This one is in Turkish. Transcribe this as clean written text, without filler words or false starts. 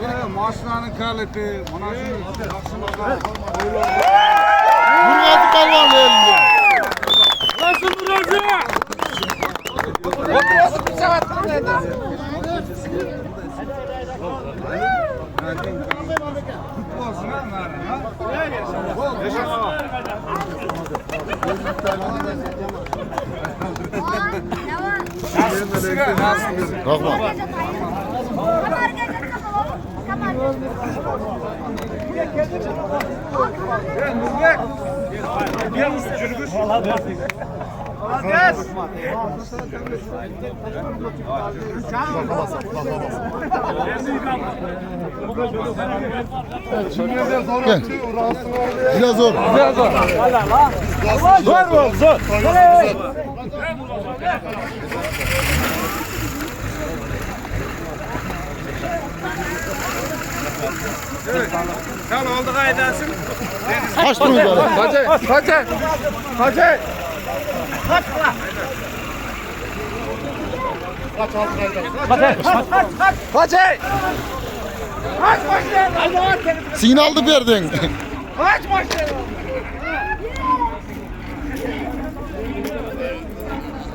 Maaşlarının kalite, monajının karşılığında. Burgazı kalvan elinde. Nasıl burası? Oturuyorsun bir saat neydi? Olsun ha? Bakma. Gel. Biraz zor. Zor mu? Zor. Evet. Tamam oldu kaydasın. Kaç tur var? Kaç. Signaldı verdin. Kaç başlayalım.